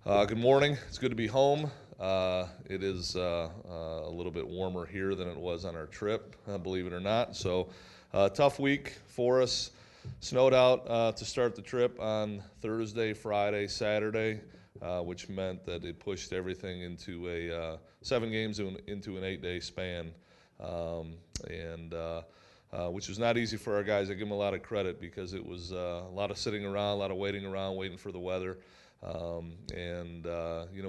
Good morning. It's good to be home. It is a little bit warmer here than it was on our trip, believe it or not. So, tough week for us. Snowed out to start the trip on Thursday, Friday, Saturday, which meant that it pushed everything into a 7 games into an 8-day span, and which was not easy for our guys. I give them a lot of credit because it was a lot of sitting around, a lot of waiting around, waiting for the weather.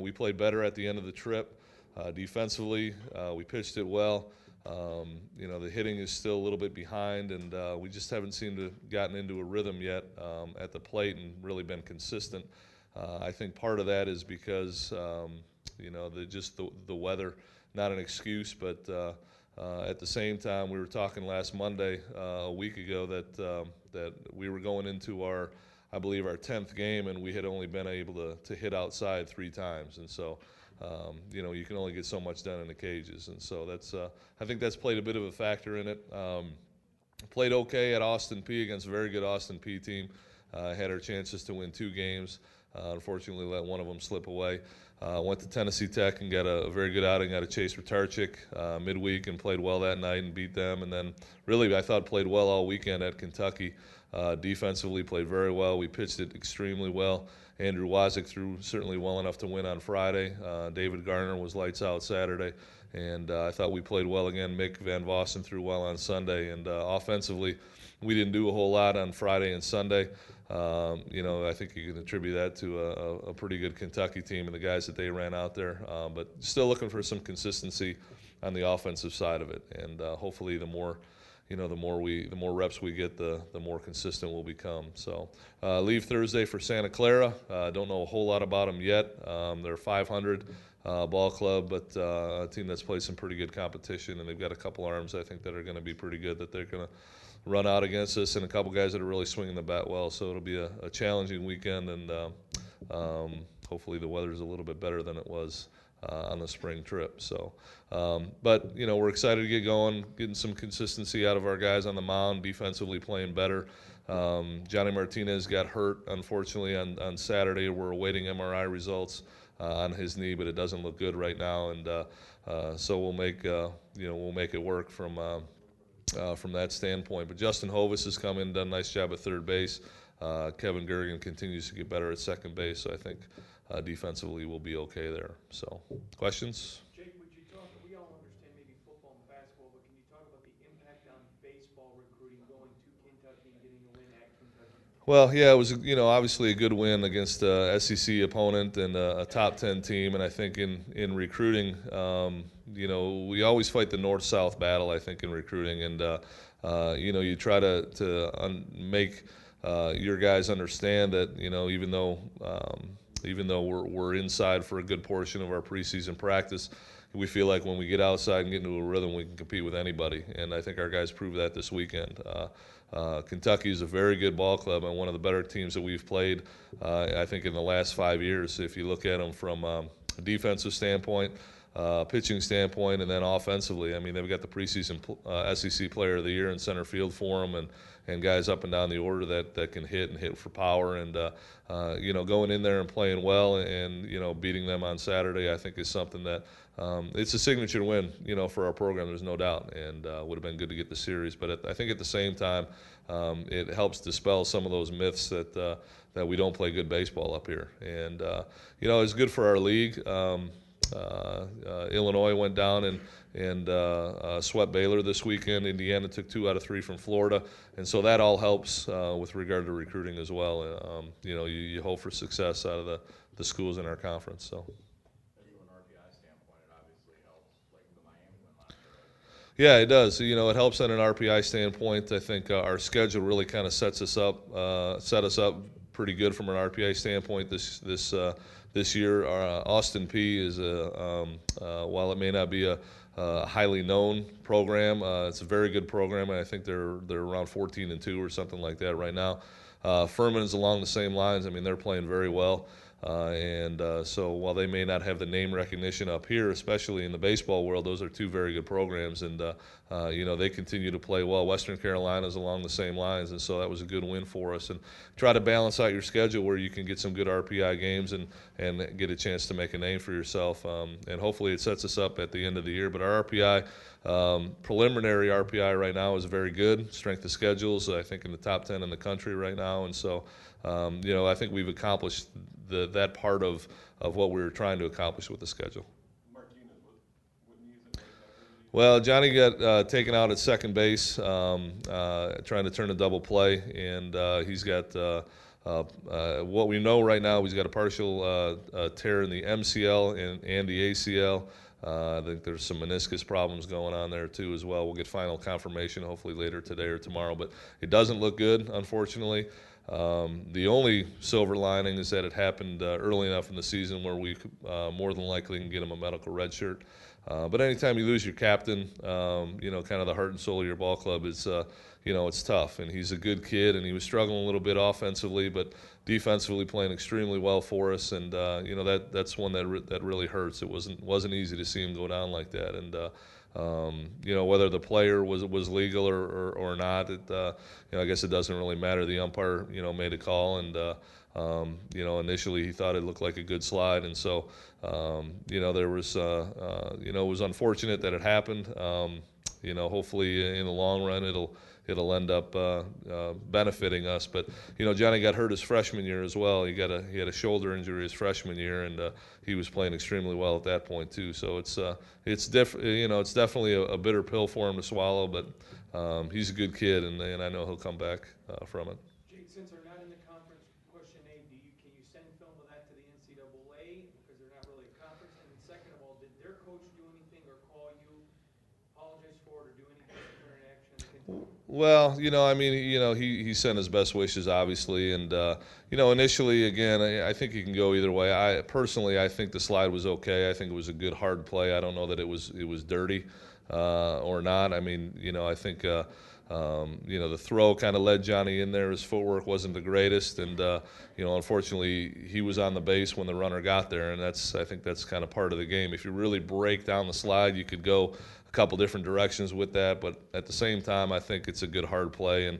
We played better at the end of the trip. Defensively, we pitched it well. The hitting is still a little bit behind, and we just haven't seemed to gotten into a rhythm yet at the plate and really been consistent. I think part of that is because the weather, not an excuse, but at the same time, we were talking last Monday, a week ago, that we were going into I believe our 10th game, and we had only been able to hit outside 3 times, and so you can only get so much done in the cages, and so I think that's played a bit of a factor in it. Played okay at Austin Peay against a very good Austin Peay team. Had our chances to win 2 games. Unfortunately, let one of them slip away. Went to Tennessee Tech and got a very good outing out of Chase Ratarchik midweek and played well that night and beat them. And then really I thought played well all weekend at Kentucky. Defensively played very well. We pitched it extremely well. Andrew Wazik threw certainly well enough to win on Friday. David Garner was lights out Saturday. And I thought we played well again. Mick Van Vossen threw well on Sunday. And offensively, we didn't do a whole lot on Friday and Sunday. I think you can attribute that to a pretty good Kentucky team and the guys that they ran out there. But still looking for some consistency on the offensive side of it. And hopefully the more reps we get, the more consistent we'll become. So leave Thursday for Santa Clara. Don't know a whole lot about them yet. They're 500 ball club, but a team that's played some pretty good competition, and they've got a couple arms I think that are going to be pretty good that they're going to run out against us, and a couple guys that are really swinging the bat well. So it'll be a challenging weekend, and hopefully the weather's a little bit better than it was on the spring trip. So, but we're excited to get going, getting some consistency out of our guys on the mound, defensively playing better. Johnny Martinez got hurt, unfortunately, on Saturday. We're awaiting MRI results on his knee, but it doesn't look good right now, and so we'll make it work from that standpoint. But Justin Hovis has come in, done a nice job at third base. Kevin Gergen continues to get better at second base, so I think defensively we'll be okay there. So, questions? Jake, would you talk, we all understand maybe football and basketball, but can you talk about the impact on baseball recruiting going to Kentucky and getting a win at Kentucky? Well, yeah, it was obviously a good win against a SEC opponent and a top 10 team, and I think in recruiting, we always fight the north-south battle, I think, in recruiting, and you try to make your guys understand that even though we're inside for a good portion of our preseason practice, we feel like when we get outside and get into a rhythm, we can compete with anybody, and I think our guys proved that this weekend. Kentucky is a very good ball club and one of the better teams that we've played, I think, in the last 5 years. If you look at them from a defensive standpoint, pitching standpoint, and then offensively, I mean, they've got the preseason SEC Player of the Year in center field for them, and guys up and down the order that can hit for power, and going in there and playing well and beating them on Saturday, I think is something that it's a signature win for our program. There's no doubt, and would have been good to get the series. But I think at the same time, it helps dispel some of those myths that we don't play good baseball up here, and it's good for our league. Illinois went down and swept Baylor this weekend. Indiana took 2 out of 3 from Florida, and so that all helps with regard to recruiting as well. You hope for success out of the schools in our conference. So. Yeah, it does. It helps on an RPI standpoint. I think our schedule really kind of set us up pretty good from an RPI standpoint this year. Austin Peay is while it may not be a highly known program, it's a very good program, and I think they're around 14-2 or something like that right now. Furman is along the same lines. I mean, they're playing very well. So while they may not have the name recognition up here, especially in the baseball world, those are two very good programs, and they continue to play well. Western Carolina's along the same lines, and so that was a good win for us. And try to balance out your schedule where you can get some good RPI games and get a chance to make a name for yourself. And hopefully it sets us up at the end of the year. But our RPI, preliminary RPI right now is very good. Strength of schedules, I think, in the top 10 in the country right now. And so, I think we've accomplished that part of what we were trying to accomplish with the schedule. Well, Johnny got taken out at second base, trying to turn a double play, and he's got what we know right now. He's got a partial tear in the MCL and the ACL. I think there's some meniscus problems going on there too as well. We'll get final confirmation hopefully later today or tomorrow, but it doesn't look good, unfortunately. The only silver lining is that it happened early enough in the season where we more than likely can get him a medical red shirt. But anytime you lose your captain, kind of the heart and soul of your ball club, it's tough. And he's a good kid, and he was struggling a little bit offensively, but defensively playing extremely well for us. And that's one that really hurts. It wasn't easy to see him go down like that. And whether the player was legal or not, I guess it doesn't really matter. The umpire, made a call, and initially he thought it looked like a good slide, and so there was, it was unfortunate that it happened. Hopefully in the long run it'll end up benefiting us. But Johnny got hurt his freshman year as well. He had a shoulder injury his freshman year, and he was playing extremely well at that point too. So it's definitely a bitter pill for him to swallow. But he's a good kid, and I know he'll come back from it. Jake, since they're not in the conference, question A, can you send film of that to the NCAA because they're not really a conference? And then second of all, did their coach do anything or call you, apologize for it, or do any disciplinary action? Well, he sent his best wishes, obviously, and initially, again, I think he can go either way. I think the slide was okay. I think it was a good hard play. I don't know that it was dirty or not. I think the throw kind of led Johnny in there. His footwork wasn't the greatest, and unfortunately, he was on the base when the runner got there, and I think that's kind of part of the game. If you really break down the slide, you could go a couple different directions with that, but at the same time, I think it's a good hard play. And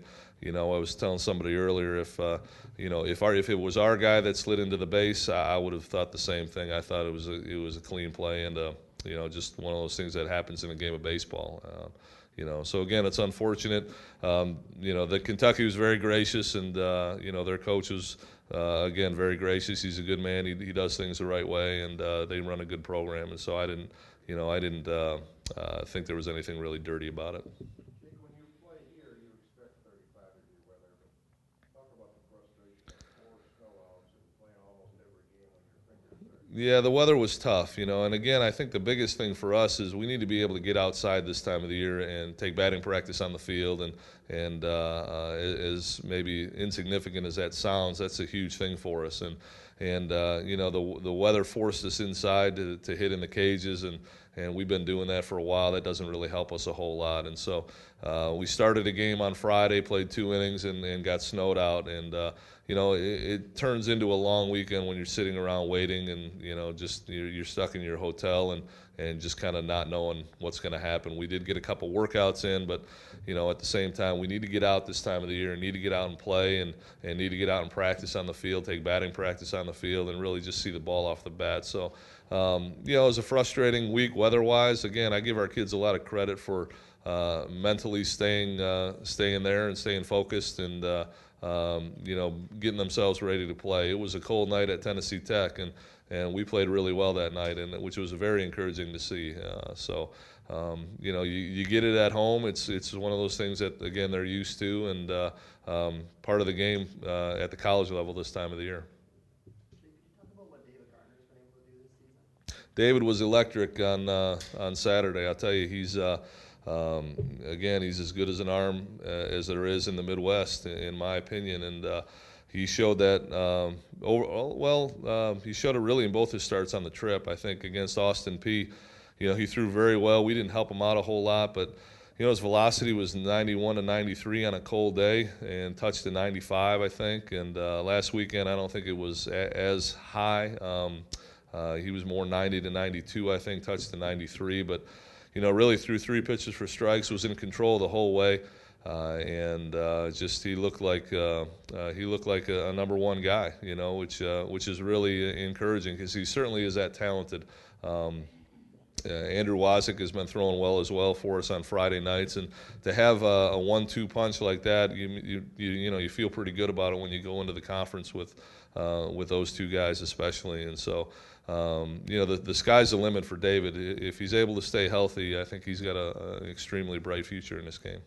I was telling somebody earlier, if it was our guy that slid into the base, I would have thought the same thing. I thought it was a clean play, and just one of those things that happens in a game of baseball. So again, it's unfortunate. The Kentucky was very gracious, and their coach was again very gracious. He's a good man. He does things the right way, and they run a good program. And so I didn't think there was anything really dirty about it. When you play here, you expect 35-degree weather, but talk about the frustration of 4 snowouts and playing almost every game when your fingers hurt. Yeah, the weather was tough, and again, I think the biggest thing for us is we need to be able to get outside this time of the year and take batting practice on the field, and as maybe insignificant as that sounds, that's a huge thing for us. And the weather forced us inside to hit in the cages, and we've been doing that for a while. That doesn't really help us a whole lot. And so we started a game on Friday, played 2 innings, and got snowed out. And it turns into a long weekend when you're sitting around waiting, and you're stuck in your hotel and just kind of not knowing what's going to happen. We did get a couple workouts in, but at the same time, we need to get out this time of the year and need to get out and play and need to get out and practice on the field, take batting practice on the field, and really just see the ball off the bat. So, it was a frustrating week weather-wise. Again, I give our kids a lot of credit for mentally staying there and staying focused and getting themselves ready to play. It was a cold night at Tennessee Tech, and we played really well that night, which was very encouraging to see. You get it at home. It's one of those things that, again, they're used to, and part of the game at the college level this time of the year. David was electric on Saturday. I'll tell you, he's again, he's as good as an arm as there is in the Midwest, in my opinion, and he showed that he showed it really in both his starts on the trip. I think against Austin Peay, he threw very well. We didn't help him out a whole lot, but you know, his velocity was 91 to 93 on a cold day and touched to 95, I think. And last weekend, I don't think it was as high. He was more 90 to 92, I think, touched to 93. But, you know, really threw 3 pitches for strikes, was in control the whole way. Just he looked like a #1 guy, you know, which is really encouraging because he certainly is that talented. Andrew Wozik has been throwing well as well for us on Friday nights, and to have a 1-2 punch like that, you know, you feel pretty good about it when you go into the conference with those 2 guys especially. And so, you know, the sky's the limit for David. If he's able to stay healthy, I think he's got an extremely bright future in this game.